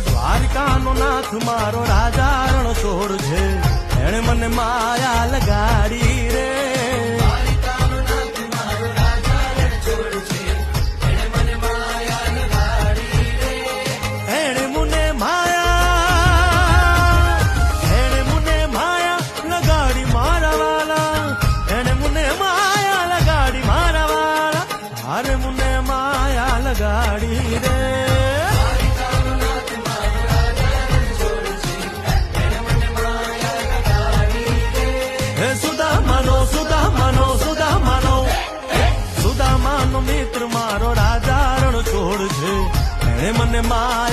દ્વારકાનો નાથ મારો રાજા રણ છોડ છે, એણે મને માયા લગાડી રે. એણે મને માયા લગાડી મારા વાલા, એણે મને માયા લગાડી મારા વાલા, અરે મને માયા લગાડી રે. સુદામાનો મિત્ર મારો રાજા રણ છોડ છે, એણે મને માયા